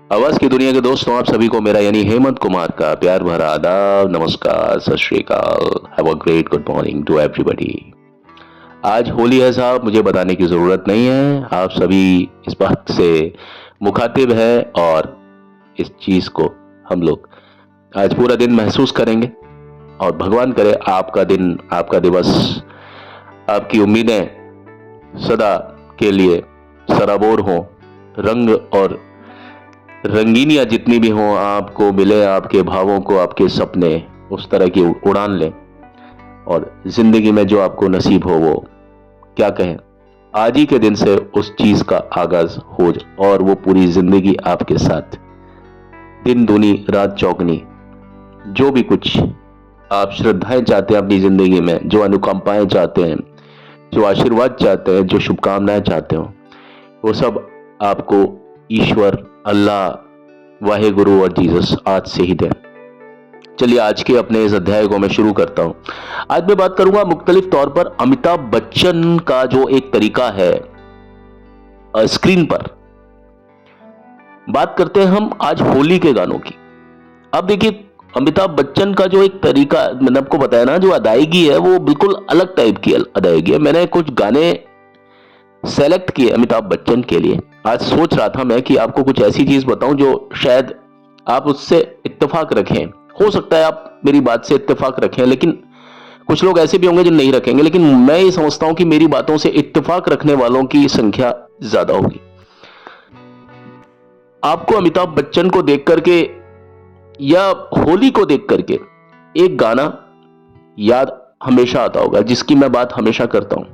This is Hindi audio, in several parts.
आवाज की दुनिया के दोस्तों, आप सभी को मेरा यानी हेमंत कुमार का प्यार भरा आदाब, नमस्कार, Sat Sri Akal. Have a great good morning to everybody. आज होली है साहब, मुझे बताने की जरूरत नहीं है, आप सभी इस बात से मुखातिब है और इस चीज को हम लोग आज पूरा दिन महसूस करेंगे। और भगवान करे आपका दिन, आपका दिवस, आपकी उम्मीदें सदा के लिए सराबोर हो, रंग और रंगीनियां जितनी भी हों आपको मिले, आपके भावों को, आपके सपने उस तरह की उड़ान लें और जिंदगी में जो आपको नसीब हो वो क्या कहें, आज ही के दिन से उस चीज का आगाज हो और वो पूरी जिंदगी आपके साथ, दिन दूनी रात चौगनी, जो भी कुछ आप श्रद्धाएं चाहते हैं अपनी जिंदगी में, जो अनुकंपाएं चाहते हैं, जो आशीर्वाद चाहते हैं, जो शुभकामनाएं चाहते हो, वो सब आपको ईश्वर, अल्लाह, वाहे गुरु और जीसस आज से ही दें। चलिए आज के अपने इस अध्याय को मैं शुरू करता हूं। आज मैं बात करूंगा मुख्तलिफ तौर पर अमिताभ बच्चन का जो एक तरीका है स्क्रीन पर। बात करते हैं हम आज होली के गानों की। अब देखिए, अमिताभ बच्चन का जो एक तरीका मैंने आपको बताया ना, जो अदायगी है वो बिल्कुल अलग टाइप की अदायगी है। मैंने कुछ गाने सेलेक्ट किए अमिताभ बच्चन के लिए। आज सोच रहा था मैं कि आपको कुछ ऐसी चीज बताऊं जो शायद आप उससे इत्तेफाक रखें। हो सकता है आप मेरी बात से इत्तेफाक रखें, लेकिन कुछ लोग ऐसे भी होंगे जो नहीं रखेंगे, लेकिन मैं ये समझता हूं कि मेरी बातों से इत्तेफाक रखने वालों की संख्या ज्यादा होगी। आपको अमिताभ बच्चन को देख करके या होली को देख करके एक गाना याद हमेशा आता होगा, जिसकी मैं बात हमेशा करता हूं,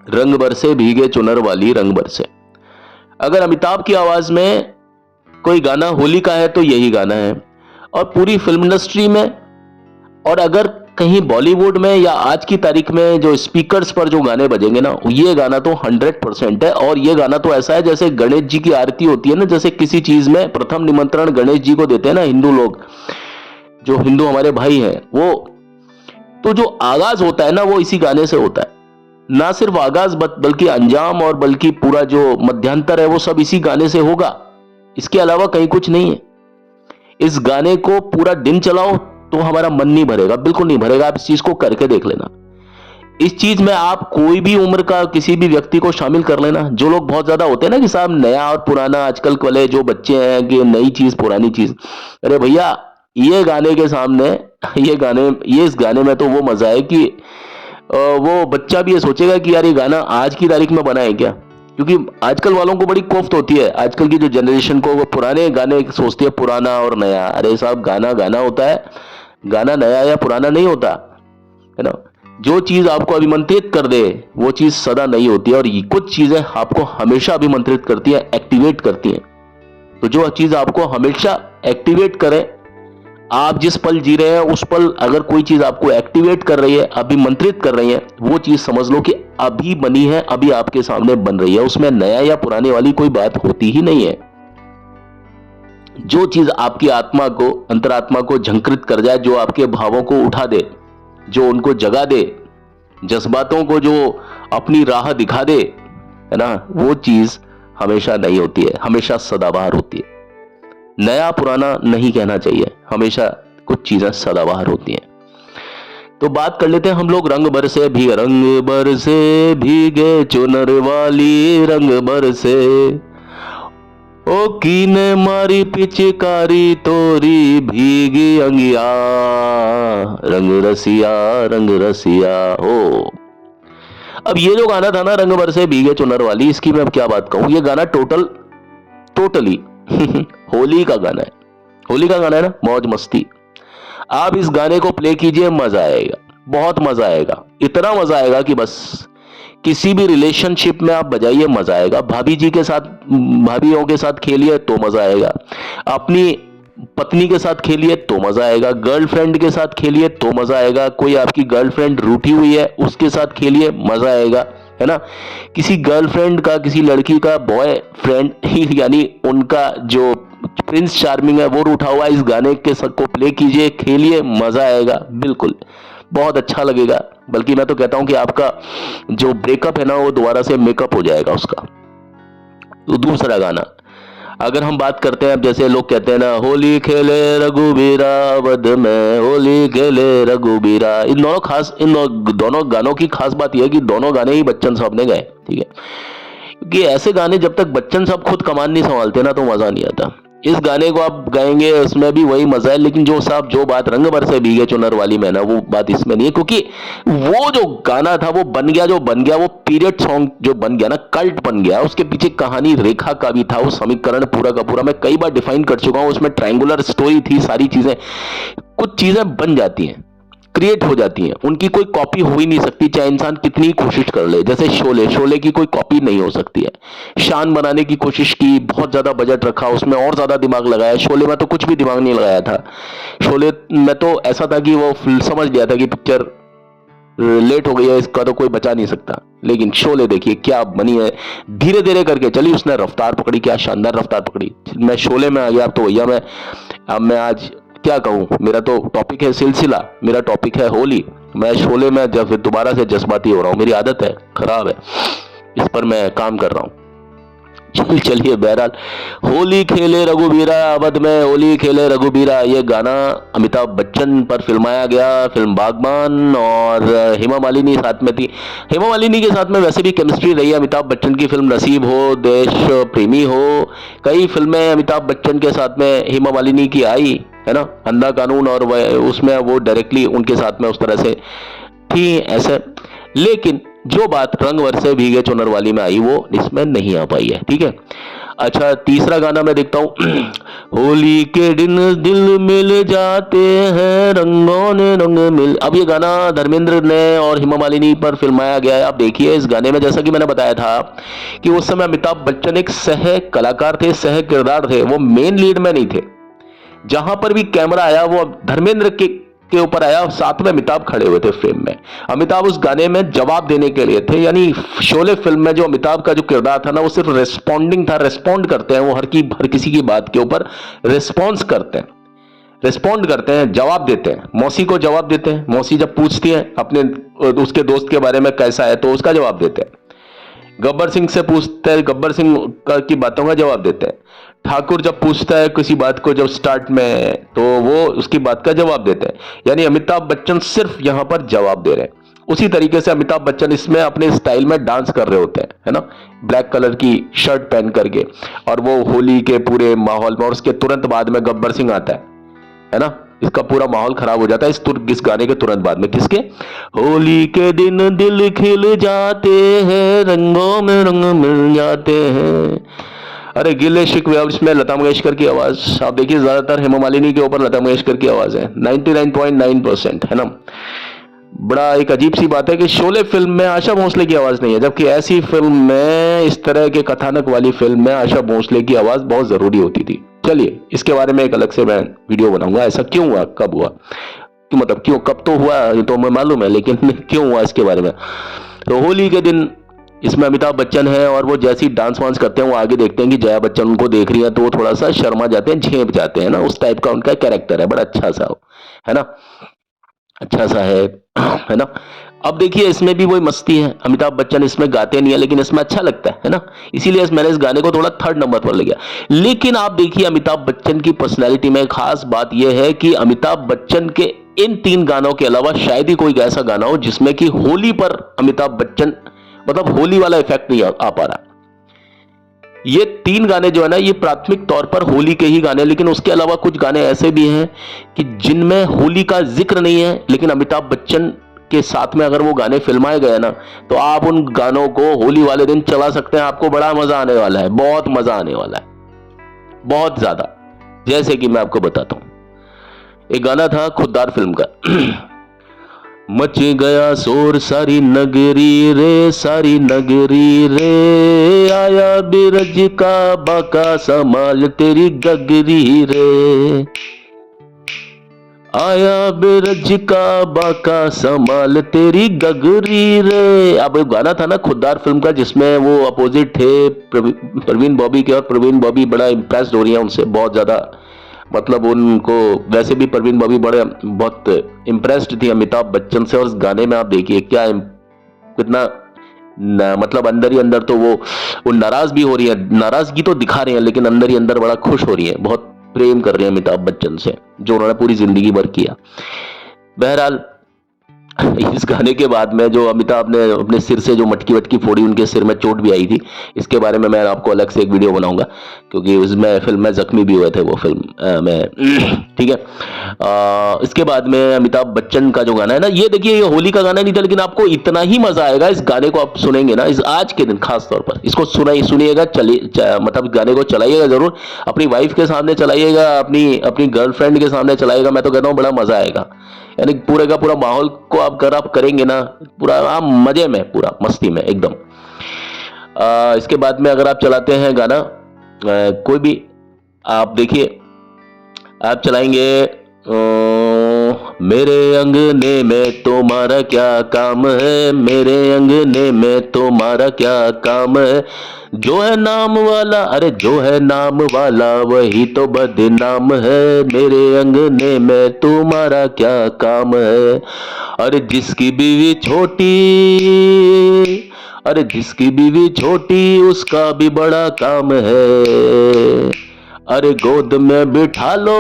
रंग बरसे भीगे चुनर वाली रंग बरसे। अगर अमिताभ की आवाज में कोई गाना होली का है तो यही गाना है। और पूरी फिल्म इंडस्ट्री में, और अगर कहीं बॉलीवुड में या आज की तारीख में जो स्पीकर्स पर जो गाने बजेंगे ना, ये गाना तो 100% है। और ये गाना तो ऐसा है जैसे गणेश जी की आरती होती है ना, जैसे किसी चीज में प्रथम निमंत्रण गणेश जी को देते हैं ना हिंदू लोग, जो हिंदू हमारे भाई हैं, वो तो जो आगाज होता है ना वो इसी गाने से होता है। ना सिर्फ आगाज बल्कि अंजाम और बल्कि पूरा जो मध्यांतर है वो सब इसी गाने से होगा। इसके अलावा कहीं कुछ नहीं है। इस गाने को पूरा दिन चलाओ तो हमारा मन नहीं भरेगा, बिल्कुल नहीं भरेगा। आप इस चीज को करके देख लेना। इस चीज में आप कोई भी उम्र का किसी भी व्यक्ति को शामिल कर लेना। जो लोग बहुत ज्यादा होते हैं ना कि साहब नया और पुराना, आजकल वाले जो बच्चे हैं कि नई चीज पुरानी चीज, अरे भैया ये गाने के सामने ये इस गाने में तो वो मजा है कि वो बच्चा भी ये सोचेगा कि यार ये गाना आज की तारीख में बना है क्या। क्योंकि आजकल वालों को बड़ी कोफ्त होती है, आजकल की जो जनरेशन को, वो पुराने गाने सोचती है पुराना और नया। अरे साहब गाना गाना होता है, गाना नया या पुराना नहीं होता है ना। जो चीज आपको अभिमंत्रित कर दे वो चीज सदा नहीं होती है, और ये कुछ चीजें आपको हमेशा अभिमंत्रित करती हैं, एक्टिवेट करती हैं। तो जो चीज आपको हमेशा एक्टिवेट करे, आप जिस पल जी रहे हैं उस पल अगर कोई चीज आपको एक्टिवेट कर रही है, अभिमंत्रित कर रही है, वो चीज समझ लो कि अभी बनी है, अभी आपके सामने बन रही है। उसमें नया या पुराने वाली कोई बात होती ही नहीं है। जो चीज आपकी आत्मा को, अंतरात्मा को झंकृत कर जाए, जो आपके भावों को उठा दे, जो उनको जगा दे, जज्बातों को जो अपनी राह दिखा दे, है ना, वो चीज हमेशा नहीं होती है, हमेशा सदाबहार होती है। नया पुराना नहीं कहना चाहिए, हमेशा कुछ चीजें सदाबहार होती हैं। तो बात कर लेते हैं हम लोग रंग बरसे भीगे चुनर वाली रंग बरसे, ओ कीने मारी पिचकारी तोरी भीगी अंगिया, रंग रसिया हो। अब ये जो गाना था ना, रंग बरसे भीगे चुनर वाली, इसकी मैं अब क्या बात कहूं। ये गाना टोटली होली का गाना है। होली का गाना है ना, मौज मस्ती। आप इस गाने को प्ले कीजिए, मजा आएगा, बहुत मजा आएगा। इतना मजा आएगा कि बस किसी भी रिलेशनशिप में आप बजाइए, मजा आएगा। भाभी जी के साथ, भाभीयों के साथ खेलिए तो मजा आएगा, अपनी पत्नी के साथ खेलिए तो मजा आएगा, गर्लफ्रेंड के साथ खेलिए तो मजा आएगा, कोई आपकी गर्लफ्रेंड रूठी हुई है उसके साथ खेलिए, मजा आएगा, है ना। किसी गर्लफ्रेंड का, किसी लड़की का बॉयफ्रेंड यानी उनका जो प्रिंस चार्मिंग है वो रूठा हुआ, इस गाने के सबको प्ले कीजिए, खेलिए, मजा आएगा, बिल्कुल बहुत अच्छा लगेगा। बल्कि मैं तो कहता हूं कि आपका जो ब्रेकअप है ना वो दोबारा से मेकअप हो जाएगा उसका। तो दूसरा गाना, अगर हम बात करते हैं, अब जैसे लोग कहते हैं ना, होली खेले रघुबीरा वध में, होली खेले रघुबीरा, इन दोनों गानों की खास बात यह है कि दोनों गाने ही बच्चन साहब ने गाए, ठीक है। क्योंकि ऐसे गाने जब तक बच्चन साहब खुद कमान नहीं संभालते ना तो मजा नहीं आता। इस गाने को आप गाएंगे उसमें भी वही मजा है, लेकिन जो बात रंग भर से भीगे चुनर वाली में ना, वो बात इसमें नहीं है। क्योंकि वो जो गाना था वो बन गया, वो पीरियड सॉन्ग जो बन गया ना, कल्ट बन गया। उसके पीछे कहानी रेखा का भी था, वो समीकरण पूरा का पूरा मैं कई बार डिफाइन कर चुका हूं। उसमें ट्रायंगुलर स्टोरी थी, सारी चीजें, कुछ चीजें बन जाती हैं, क्रिएट हो जाती हैं, उनकी कोई कॉपी हो ही नहीं सकती, चाहे इंसान कितनी कोशिश कर ले। जैसे शोले की कोई कॉपी नहीं हो सकती है। शान बनाने की कोशिश की, बहुत ज्यादा बजट रखा, उसमें और ज्यादा दिमाग लगाया। शोले में तो कुछ भी दिमाग नहीं लगाया था। शोले में तो ऐसा था कि वो समझ लिया था कि पिक्चर लेट हो गई है, इसका तो कोई बचा नहीं सकता। लेकिन शोले देखिए क्या बनी है, धीरे धीरे करके चली, उसने रफ्तार पकड़ी, क्या शानदार रफ्तार पकड़ी। मैं शोले में आ गया, तो भैया मैं आज क्या कहूं, मेरा तो टॉपिक है सिलसिला, मेरा टॉपिक है होली। मैं शोले में जब दोबारा से जज्बाती हो रहा हूं, मेरी आदत है, खराब है, इस पर मैं काम कर रहा हूं। चलिए बहरहाल, होली खेले रघुबीरा अवध में, होली खेले रघुबीरा, ये गाना अमिताभ बच्चन पर फिल्माया गया, फिल्म बागबान, और हेमा मालिनी साथ में थी। हेमा मालिनी के साथ में वैसे भी केमिस्ट्री रही है अमिताभ बच्चन की। फिल्म नसीब हो, देश प्रेमी हो, कई फिल्में अमिताभ बच्चन के साथ में हेमा मालिनी की आई है ना, अंधा कानून, और उसमें वो डायरेक्टली उनके साथ में उस तरह से थी ऐसे। लेकिन जो बात रंग बरसे भीगे चुनर वाली में आई वो इसमें नहीं आ पाई है, ठीक है। अच्छा, तीसरा गाना मैं देखता हूं, होली के दिन दिल मिल जाते हैं, रंगों ने रंग मिल। अब ये गाना धर्मेंद्र ने और हेमा मालिनी पर फिल्माया गया है। आप देखिए इस गाने में, जैसा कि मैंने बताया था कि उस समय अमिताभ बच्चन एक सह कलाकार थे, सह किरदार थे, वो मेन लीड में नहीं थे। जहां पर भी कैमरा आया वो धर्मेंद्र के ऊपर आया, साथ में अमिताभ खड़े हुए थे फ्रेम में। अमिताभ उस गाने में जवाब देने के लिए थे। यानी शोले फिल्म में जो अमिताभ का जो किरदार था ना, वो सिर्फ रेस्पॉन्डिंग था, रेस्पॉन्ड करते हैं वो हर किसी की बात के ऊपर रेस्पॉन्स करते हैं, रेस्पॉन्ड करते हैं, जवाब देते हैं। मौसी को जवाब देते हैं, मौसी जब पूछती है अपने उसके दोस्त के बारे में कैसा है तो उसका जवाब देते हैं। गब्बर सिंह से पूछते हैं, गब्बर सिंह की बातों का जवाब देते हैं। ठाकुर जब पूछता है किसी बात को जब स्टार्ट में, तो वो उसकी बात का जवाब देते हैं। यानी अमिताभ बच्चन सिर्फ यहां पर जवाब दे रहे हैं। उसी तरीके से अमिताभ बच्चन इसमें अपने स्टाइल में डांस कर रहे होते हैं, है ना, ब्लैक कलर की शर्ट पहन करके, और वो होली के पूरे माहौल में। और उसके तुरंत बाद में गब्बर सिंह आता है ना, इसका पूरा माहौल खराब हो जाता है इस गाने के तुरंत बाद में। किसके? होली के दिन दिल खिल जाते हैं, रंगों में रंग मिल जाते हैं। अरे गिले शिकवे, अब इसमें लता मंगेशकर की आवाज आप देखिए, ज्यादातर हेमा मालिनी के ऊपर लता मंगेशकर की आवाज है, 99.9%, है ना। बड़ा एक अजीब सी बात है कि शोले फिल्म में आशा भोसले की आवाज नहीं है, जबकि ऐसी फिल्म में, इस तरह के कथानक वाली फिल्म में आशा भोसले की आवाज बहुत जरूरी होती थी। चलिए इसके बारे में एक अलग से मैं वीडियो बनाऊंगा, ऐसा क्यों हुआ, कब हुआ, मतलब क्यों, कब तो हुआ ये तो मैं मालूम है, लेकिन क्यों हुआ इसके बारे में। तो होली के दिन इसमें अमिताभ बच्चन है, और वो जैसी डांस वांस करते हैं, वो आगे देखते हैं कि जया बच्चन उनको देख रही है, तो वो थोड़ा सा शर्मा जाते हैं, झेप जाते हैं ना, उस टाइप का उनका कैरेक्टर है, बड़ा अच्छा सा है ना, अच्छा सा है ना। अब देखिए इसमें भी वही मस्ती है, अमिताभ बच्चन इसमें गाते नहीं है, लेकिन इसमें अच्छा लगता है ना, इसीलिए मैंने इस गाने को थोड़ा थर्ड नंबर पर ले गया। लेकिन आप देखिए अमिताभ बच्चन की पर्सनैलिटी में खास बात यह है कि अमिताभ बच्चन के इन 3 गानों के अलावा शायद ही कोई ऐसा गाना हो जिसमें कि होली पर अमिताभ बच्चन, मतलब होली वाला इफेक्ट नहीं आ पा रहा। ये 3 गाने जो है ना, ये प्राथमिक तौर पर होली के ही गाने, लेकिन उसके अलावा कुछ गाने ऐसे भी हैं कि जिनमें होली का जिक्र नहीं है, लेकिन अमिताभ बच्चन के साथ में अगर वो गाने फिल्माए गए ना, तो आप उन गानों को होली वाले दिन चला सकते हैं, आपको बड़ा मजा आने वाला है, बहुत मजा आने वाला है, बहुत ज्यादा। जैसे कि मैं आपको बताता हूं, एक गाना था खुददार फिल्म का, मच गया शोर सारी नगरी रे, सारी नगरी रे, आया बिरज का बाका संभाल तेरी गगरी रे, आया बिरज का बाका संभाल तेरी गगरी रे। अब एक गाना था ना खुददार फिल्म का, जिसमें वो अपोजिट थे प्रवीण बॉबी के, और प्रवीण बॉबी बड़ा इंप्रेस्ड हो रही है उनसे बहुत ज्यादा, मतलब उनको वैसे भी प्रवीण बॉबी बहुत इंप्रेस्ड थी अमिताभ बच्चन से। और उस गाने में आप देखिए क्या कितना मतलब अंदर ही अंदर तो वो नाराज भी हो रही है, नाराजगी तो दिखा रही है लेकिन अंदर ही अंदर बड़ा खुश हो रही है, बहुत प्रेम कर रही है अमिताभ बच्चन से, जो उन्होंने पूरी जिंदगी भर किया। बहरहाल इस गाने के बाद में जो अमिताभ ने अपने सिर से जो मटकी वटकी फोड़ी, उनके सिर में चोट भी आई थी, इसके बारे में मैं आपको अलग से एक वीडियो बनाऊंगा क्योंकि उसमें फिल्म में जख्मी भी हुए थे वो फिल्म में। ठीक है। इसके बाद में अमिताभ बच्चन का जो गाना है ना, ये देखिए ये होली का गाना नहीं था लेकिन आपको इतना ही मजा आएगा इस गाने को आप सुनेंगे ना, इस आज के दिन खास तौर पर इसको सुनिएगा, मतलब गाने को चलाइएगा जरूर, अपनी वाइफ के सामने चलाइएगा, अपनी गर्लफ्रेंड के सामने चलाइएगा, मैं तो कहता हूँ बड़ा मजा आएगा। यानी पूरे का पूरा माहौल को आप करेंगे ना, पूरा आप मजे में, पूरा मस्ती में एकदम। इसके बाद में अगर आप चलाते हैं गाना कोई भी, आप देखिए आप चलाएंगे मेरे अंगने में तुम्हारा क्या काम है, मेरे अंगने में तुम्हारा क्या काम है, जो है नाम वाला, अरे जो है नाम वाला वही तो बदनाम है, मेरे अंगने में तुम्हारा क्या काम है। अरे जिसकी बीवी छोटी, अरे जिसकी बीवी छोटी उसका भी बड़ा काम है, अरे गोद में बिठा लो,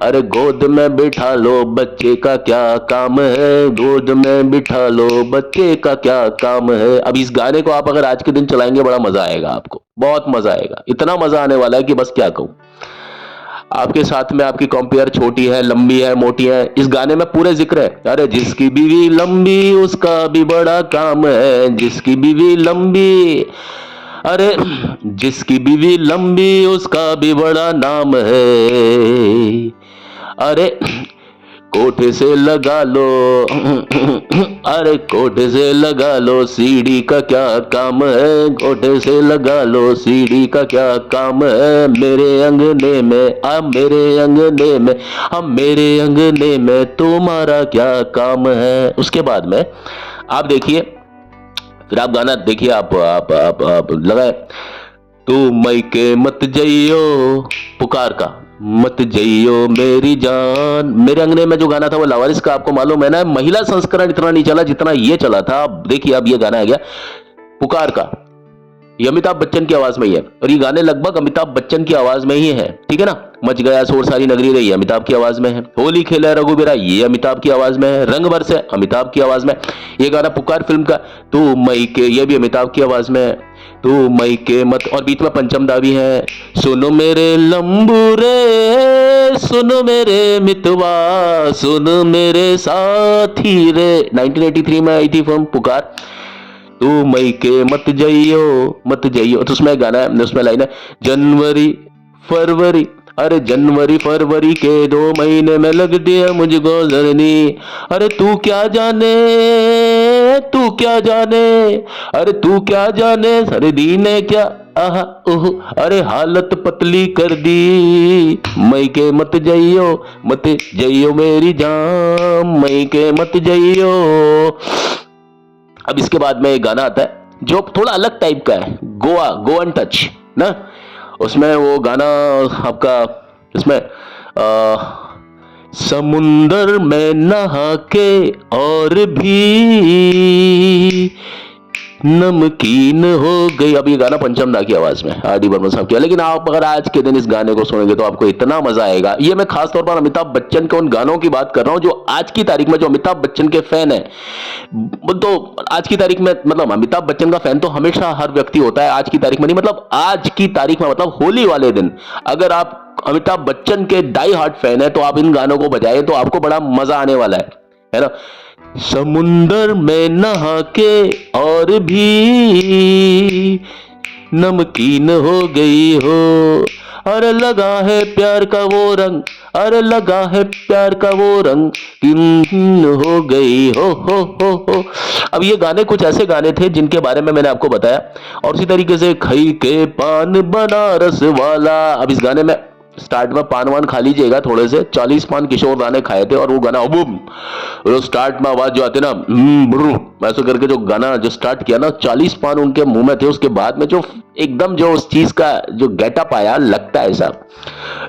अरे गोद में बिठा लो बच्चे का क्या काम है, गोद में बिठा लो बच्चे का क्या काम है। अब इस गाने को आप अगर आज के दिन चलाएंगे बड़ा मजा आएगा, आपको बहुत मजा आएगा, इतना मजा आने वाला है कि बस क्या कहूं। आपके साथ में आपकी कंपेयर छोटी है, लंबी है, मोटी है, इस गाने में पूरे जिक्र है। अरे जिसकी बीवी लंबी उसका भी बड़ा काम है, जिसकी बीवी लंबी, अरे जिसकी बीवी लंबी उसका भी बड़ा नाम है, अरे कोठे से लगा लो, अरे कोठे से लगा लो सीढ़ी का क्या काम है, कोठे से लगा लो सीढ़ी का क्या काम है, मेरे अंगने में मेरे अंगने में मेरे अंगने में तुम्हारा क्या काम है। उसके बाद में आप देखिए, फिर आप गाना देखिए, आप लगाए तू मैके मत जइयो, पुकार का मत जइयो मेरी जान। मेरे अंगने में जो गाना था वो लावारिस का, आपको मालूम है ना, महिला संस्करण इतना नहीं चला जितना ये चला था। अब देखिए अब ये गाना आ गया पुकार का, ये अमिताभ बच्चन की आवाज में ही है, और ये गाने लगभग अमिताभ बच्चन की आवाज में ही है, ठीक है ना। मच गया शोर सारी नगरी रही, अमिताभ की आवाज में है। होली खेला रघुबीरा, ये अमिताभ की आवाज में है। रंग बरसे अमिताभ की आवाज में। ये गाना पुकार फिल्म का तू मई के, ये भी अमिताभ की आवाज में है। तू मई के मत, और बीच में पंचम दा भी है। सुनो मेरे लंबूरे, सुनो मेरे मितवा, सुनो मेरे साथी रे। 1983 में आई थी फिल्म पुकार। तू मई के मत जइयो, तो उसमें गाना है, उसमें लाइन है जनवरी फरवरी, अरे जनवरी फरवरी के 2 महीने में लग दिया मुझको जरनी। अरे तू क्या जाने, तू क्या जाने, अरे तू क्या जाने सरदी ने क्या आहा ओह, अरे हालत पतली कर दी। मई के मत जइयो मेरी जान, मई के मत जइयो। अब इसके बाद में एक गाना आता है जो थोड़ा अलग टाइप का है, गोवन टच ना। उसमें वो गाना आपका, इसमें समुंदर में नहा के और भी नमकीन हो गई। अब ये गाना पंचम दा की आवाज में आर डी बर्मन साहब किया, लेकिन आप अगर आज के दिन इस गाने को सुनेंगे तो आपको इतना मजा आएगा। ये मैं खास तौर पर अमिताभ बच्चन के उन गानों की बात कर रहा हूं जो आज की तारीख में, जो अमिताभ बच्चन के फैन है, तो आज की तारीख में, मतलब अमिताभ बच्चन का फैन तो हमेशा हर व्यक्ति होता है, आज की तारीख में नहीं, मतलब आज की तारीख में, मतलब होली वाले दिन अगर आप अमिताभ बच्चन के डाई हार्ट फैन है तो आप इन गानों को बजाएं तो आपको बड़ा मजा आने वाला है ना। समुंदर में नहा के और भी नमकीन हो गई हो, अरे लगा है प्यार का वो रंग, अरे लगा है प्यार का वो रंग, हो गई हो। अब ये गाने कुछ ऐसे गाने थे जिनके बारे में मैंने आपको बताया, और उसी तरीके से खई के पान बनारस वाला। अब इस गाने में स्टार्ट में पान वान खा लीजिएगा थोड़े से, 40 पान किशोर दा ने खाए थे, और वो गाना वो स्टार्ट में आवाज जो आती ना ऐसे करके जो गाना जो स्टार्ट किया ना, 40 पान उनके मुंह में थे। उसके बाद में जो एकदम जो उस चीज का जो गेटअप आया, लगता है ऐसा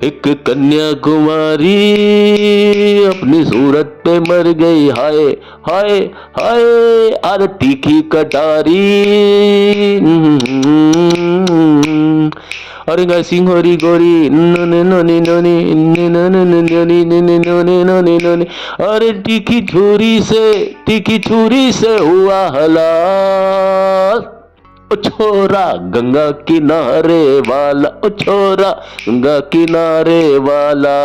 एक कन्याकुमारी अपनी सूरत पे मर गई, हाय हाय हाय, अरे तीखी कटारी, अरे सिंह होरी गोरी, नोने नोने नोने नोने नोने नोने नोने नोने, अरे तीखी छुरी से हुआ हलाल, ओ छोरा गंगा किनारे वाला, ओ छोरा गंगा किनारे वाला।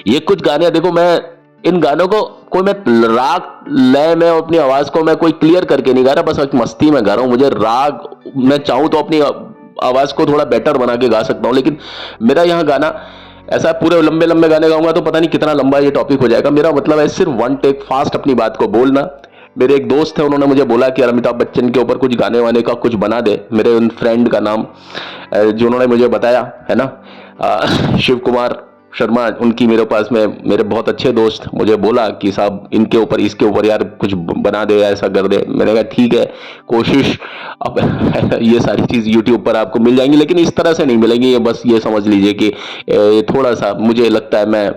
ये कुछ गाने, देखो मैं इन गानों को कोई मैं राग लय में अपनी आवाज को मैं कोई क्लियर करके नहीं गा रहा, बस एक मस्ती में गा रहा हूं। मुझे राग मैं चाहूं तो अपनी आवाज को थोड़ा बेटर बना के गा सकता हूं, लेकिन मेरा यहाँ गाना ऐसा पूरे लंबे लंबे गाने गाऊंगा तो पता नहीं कितना लंबा ये टॉपिक हो जाएगा। मेरा मतलब है सिर्फ वन टेक फास्ट अपनी बात को बोलना। मेरे एक दोस्त है, उन्होंने मुझे बोला कि अमिताभ बच्चन के ऊपर कुछ गाने वाने का कुछ बना दे। मेरे उन फ्रेंड का नाम जो उन्होंने मुझे बताया है ना, शिव कुमार शर्मा, उनकी मेरे पास में मेरे बहुत अच्छे दोस्त मुझे बोला कि साहब इनके ऊपर इसके ऊपर यार कुछ बना दे, ऐसा कर दे। मैंने कहा ठीक है कोशिश। अब ये सारी चीज YouTube पर आपको मिल जाएंगी, लेकिन इस तरह से नहीं मिलेंगी। ये बस ये समझ लीजिए कि थोड़ा सा मुझे लगता है, मैं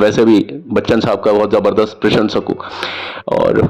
वैसे भी बच्चन साहब का बहुत जबरदस्त प्रशंसक हूँ और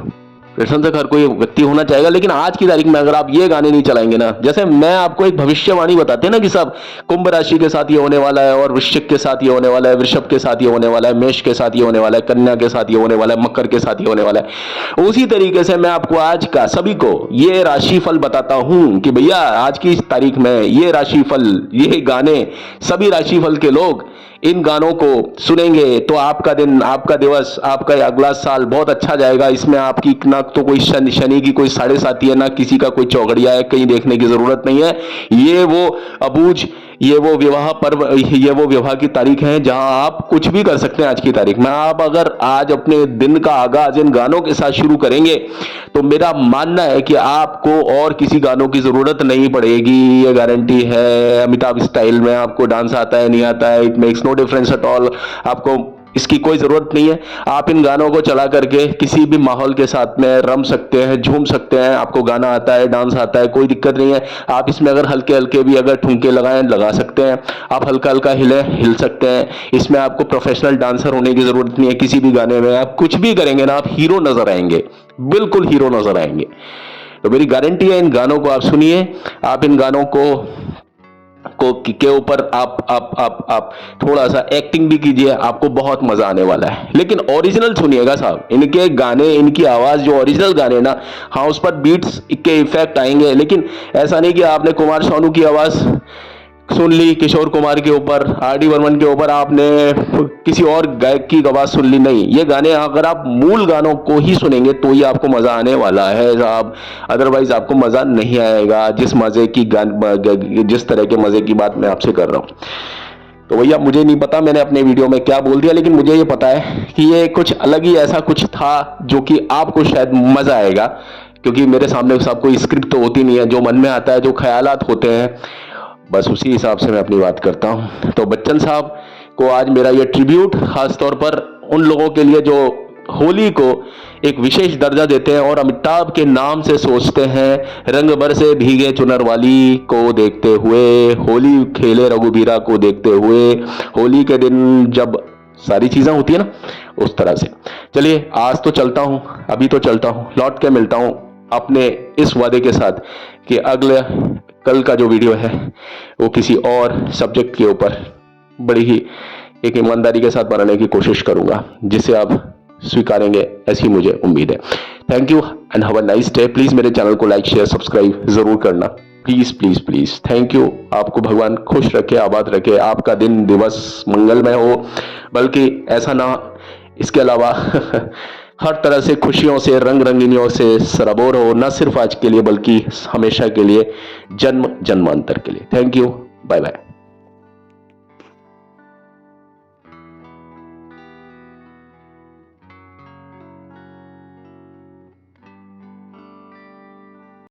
प्रशंसक हर कोई व्यक्ति होना चाहेगा, लेकिन आज की तारीख में अगर आप ये गाने नहीं चलाएंगे ना, जैसे मैं आपको एक भविष्यवाणी बताते हैं ना कि सब कुंभ राशि के साथ ये होने वाला है, और वृश्चिक के साथ ये होने वाला है, वृषभ के साथ ये होने वाला है, मेष के साथ ये होने वाला है, कन्या के साथ ये होने वाला है, मकर के साथ ये होने वाला है, उसी तरीके से मैं आपको आज का सभी को ये राशिफल बताता हूं कि भैया आज की इस तारीख में ये राशिफल, ये गाने, सभी राशिफल के लोग इन गानों को सुनेंगे तो आपका दिन, आपका दिवस, आपका अगला साल बहुत अच्छा जाएगा। इसमें आपकी ना तो कोई शनि की कोई साढ़े साती है, ना किसी का कोई चौगड़िया है, कहीं देखने की जरूरत नहीं है। ये वो अबूझ, ये वो विवाह पर्व, ये वो विवाह की तारीख है जहां आप कुछ भी कर सकते हैं। आज की तारीख में आप अगर आज अपने दिन का आगाज इन गानों के साथ शुरू करेंगे तो मेरा मानना है कि आपको और किसी गानों की जरूरत नहीं पड़ेगी, ये गारंटी है। अमिताभ स्टाइल में आपको डांस आता है नहीं आता है, it makes no difference at all, आपको इसकी कोई जरूरत नहीं है। आप इन गानों को चला करके किसी भी माहौल के साथ में रम सकते हैं, झूम सकते हैं। आपको गाना आता है, डांस आता है, कोई दिक्कत नहीं है। आप इसमें अगर हल्के हल्के भी अगर ठुमके लगाएं, लगा सकते हैं। आप हल्का हल्का हिल सकते हैं। इसमें आपको प्रोफेशनल डांसर होने की जरूरत नहीं है। किसी भी गाने में आप कुछ भी करेंगे ना, आप हीरो नजर आएंगे, बिल्कुल हीरो नजर आएंगे। तो मेरी गारंटी है, इन गानों को आप सुनिए। आप इन गानों के ऊपर आप थोड़ा सा एक्टिंग भी कीजिए, आपको बहुत मजा आने वाला है। लेकिन ओरिजिनल सुनिएगा साहब, इनके गाने, इनकी आवाज जो ओरिजिनल गाने ना, हाँ उस पर बीट्स के इफेक्ट आएंगे, लेकिन ऐसा नहीं कि आपने कुमार शानू की आवाज सुन ली, किशोर कुमार के ऊपर, आर.डी. बर्मन के ऊपर आपने किसी और गायक की आवाज सुन ली। नहीं, ये गाने अगर आप मूल गानों को ही सुनेंगे तो ही आपको मजा आने वाला है साहब, अदरवाइज आपको मजा नहीं आएगा। जिस तरह के मजे की बात मैं आपसे कर रहा हूं, तो भैया मुझे नहीं पता मैंने अपने वीडियो में क्या बोल दिया, लेकिन मुझे ये पता है कि ये कुछ अलग ही ऐसा कुछ था जो कि आपको शायद मजा आएगा, क्योंकि मेरे सामने सब कोई स्क्रिप्ट तो होती नहीं है। जो मन में आता है, जो ख्यालात होते हैं, बस उसी हिसाब से मैं अपनी बात करता हूं। तो बच्चन साहब को आज मेरा ये ट्रिब्यूट, खासतौर पर उन लोगों के लिए जो होली को एक विशेष दर्जा देते हैं और अमिताभ के नाम से सोचते हैं। रंग बरसे भीगे चुनर वाली को देखते हुए, होली खेले रघुबीरा को देखते हुए, होली के दिन जब सारी चीजें होती है ना, उस तरह से। चलिए आज तो चलता हूं, अभी तो चलता हूं, लौट के मिलता हूं अपने इस वादे के साथ कि अगले कल का जो वीडियो है वो किसी और सब्जेक्ट के ऊपर बड़ी ही एक ईमानदारी के साथ बनाने की कोशिश करूंगा, जिसे आप स्वीकारेंगे, ऐसी मुझे उम्मीद है। Thank you and have a nice day. Please मेरे चैनल को लाइक शेयर सब्सक्राइब जरूर करना, please please please. Thank you. आपको भगवान खुश रखे, आबाद रखे, आपका दिन दिवस मंगलमय हो, बल्कि ऐसा ना, इसके अलावा हर तरह से खुशियों से, रंग रंगीनियों से सराबोर हो, न सिर्फ आज के लिए बल्कि हमेशा के लिए, जन्म जन्मांतर के लिए। Thank you, bye bye.